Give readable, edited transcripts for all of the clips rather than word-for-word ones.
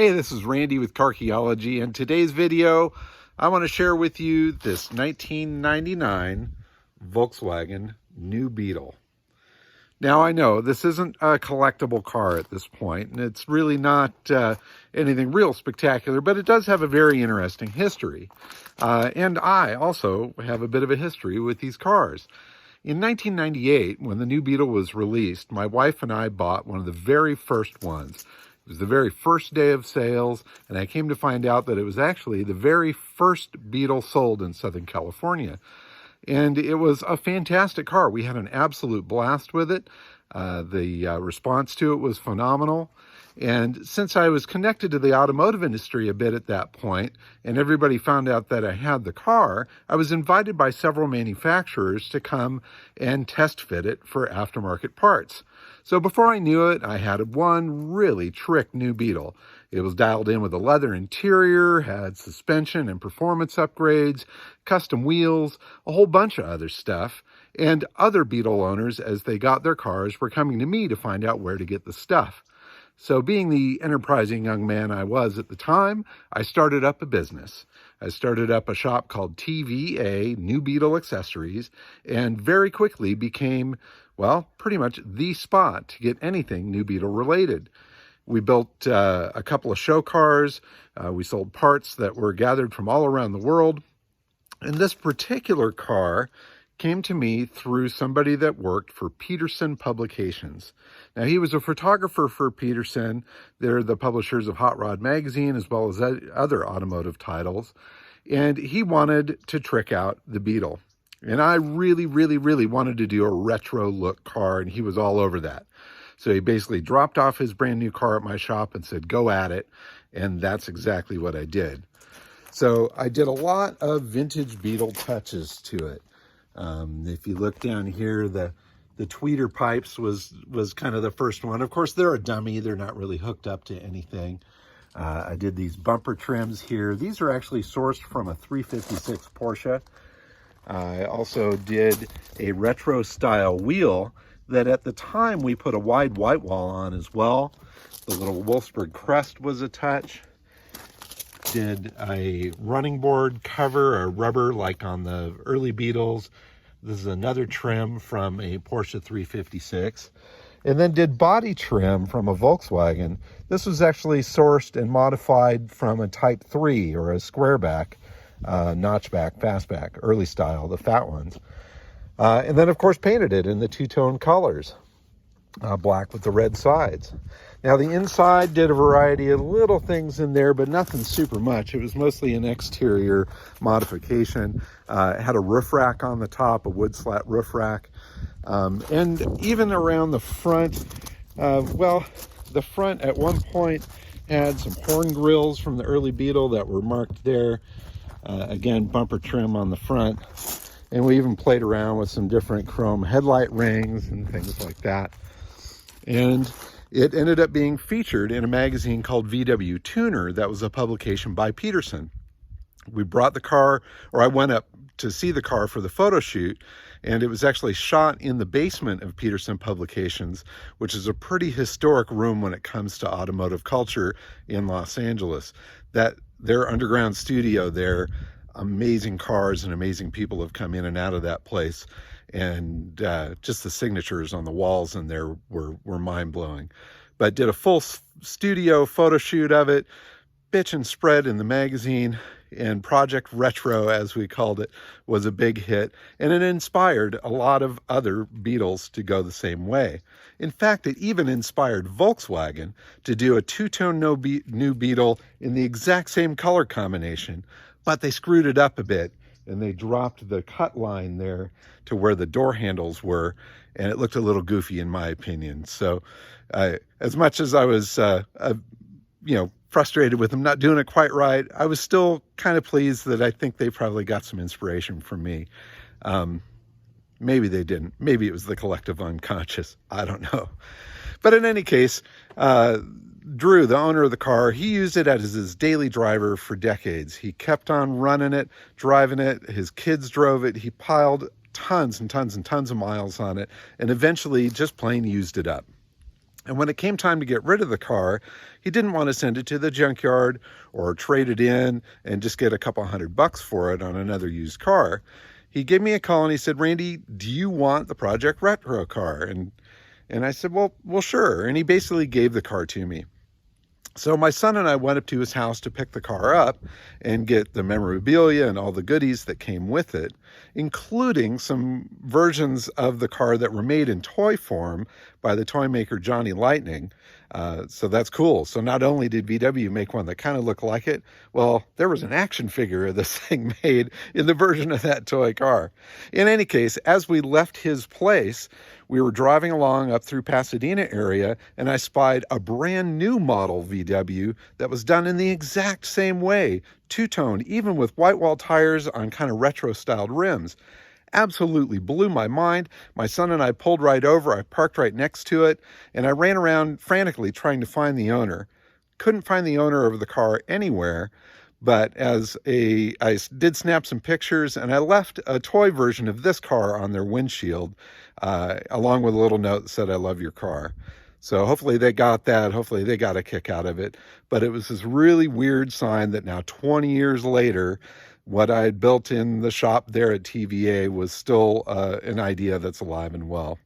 Hey, this is Randy with Carchaeology, and today's video, I want to share with you this 1999 Volkswagen New Beetle. Now, I know this isn't a collectible car at this point, and it's really not anything real spectacular, but it does have a very interesting history. And I also have a bit of a history with these cars. In 1998, when the New Beetle was released, my wife and I bought one of the very first ones. It was the very first day of sales, and I came to find out that it was actually the very first Beetle sold in Southern California. And it was a fantastic car. We had an absolute blast with it. The response to it was phenomenal. And since I was connected to the automotive industry a bit at that point, and everybody found out that I had the car, I was invited by several manufacturers to come and test fit it for aftermarket parts. So before I knew it, I had one really trick New Beetle. It was dialed in with a leather interior, had suspension and performance upgrades, custom wheels, a whole bunch of other stuff. And other Beetle owners, as they got their cars, were coming to me to find out where to get the stuff. So being the enterprising young man I was at the time, I started up a business. I started up a shop called TVA, New Beetle Accessories, and very quickly became, well, pretty much the spot to get anything New Beetle related. We built a couple of show cars. We sold parts that were gathered from all around the world. And this particular car came to me through somebody that worked for Peterson Publications. Now, he was a photographer for Peterson. They're the publishers of Hot Rod Magazine, as well as other automotive titles. And he wanted to trick out the Beetle. And I really wanted to do a retro look car, and he was all over that. So he basically dropped off his brand new car at my shop and said, go at it. And that's exactly what I did. So I did a lot of vintage Beetle touches to it. If you look down here, the tweeter pipes was kind of the first one. Of course, they're a dummy. They're not really hooked up to anything. I did these bumper trims here. These are actually sourced from a 356 Porsche. I also did a retro style wheel that at the time we put a wide white wall on as well. The little Wolfsburg crest was a touch. Did a running board cover, a rubber like on the early Beetles. This is another trim from a Porsche 356. And then did body trim from a Volkswagen. This was actually sourced and modified from a Type 3 or a squareback, notchback, fastback, early style, the fat ones. And then, of course, painted it in the two-tone colors, black with the red sides. Now, the inside did a variety of little things in there, but nothing super much. It was mostly an exterior modification. It had a roof rack on the top, a wood slat roof rack. And even around the front, the front at one point had some horn grills from the early Beetle that were marked there. Again, bumper trim on the front. And we even played around with some different chrome headlight rings and things like that. And it ended up being featured in a magazine called VW Tuner that was a publication by Peterson. We brought the car, or I went up to see the car for the photo shoot, and it was actually shot in the basement of Peterson Publications, which is a pretty historic room when it comes to automotive culture in Los Angeles. That their underground studio there, amazing cars and amazing people have come in and out of that place. And just the signatures on the walls in there were mind-blowing. But did a full studio photo shoot of it, bitch and spread in the magazine, and Project Retro, as we called it, was a big hit. And it inspired a lot of other Beetles to go the same way. In fact, it even inspired Volkswagen to do a two-tone New Beetle in the exact same color combination, but they screwed it up a bit. And they dropped the cut line there to where the door handles were, and it looked a little goofy in my opinion. So as much as I was, frustrated with them not doing it quite right, I was still kind of pleased that I think they probably got some inspiration from me. Maybe they didn't. Maybe it was the collective unconscious. I don't know. But in any case, Drew, the owner of the car, he used it as his daily driver for decades. He kept on running it, driving it. His kids drove it. He piled tons and tons and tons of miles on it, and eventually just plain used it up. And when it came time to get rid of the car, he didn't want to send it to the junkyard or trade it in and just get a couple $100 for it on another used car. He gave me a call and he said, "Randy, do you want the Project Retro car?" And I said, well, sure. And he basically gave the car to me. So my son and I went up to his house to pick the car up and get the memorabilia and all the goodies that came with it, including some versions of the car that were made in toy form by the toy maker Johnny Lightning. So that's cool. So not only did VW make one that kind of looked like it, well, there was an action figure of this thing made in the version of that toy car. In any case, as we left his place, we were driving along up through Pasadena area, and I spied a brand new model VW that was done in the exact same way, two-tone, even with white wall tires on kind of retro-styled rims. Absolutely blew my mind. My son and I pulled right over. I parked right next to it, and I ran around frantically trying to find the owner. Couldn't find the owner of the car anywhere, but I did snap some pictures, and I left a toy version of this car on their windshield, along with a little note that said, "I love your car." So hopefully they got that. Hopefully they got a kick out of it. But it was this really weird sign that now 20 years later, what I had built in the shop there at TVA was still an idea that's alive and well.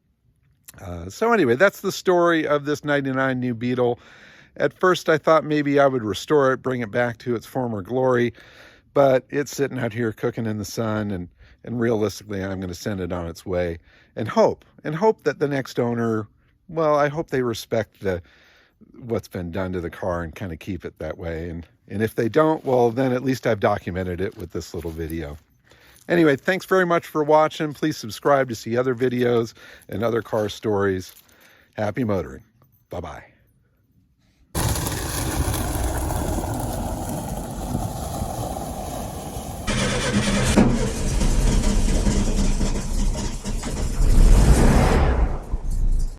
So anyway, that's the story of this 99 New Beetle. At first, I thought maybe I would restore it, bring it back to its former glory, but it's sitting out here cooking in the sun, and realistically, I'm going to send it on its way and hope that the next owner, well, I hope they respect what's been done to the car and kind of keep it that way. And if they don't, well, then at least I've documented it with this little video. Anyway, thanks very much for watching. Please subscribe to see other videos and other car stories. Happy motoring. Bye-bye.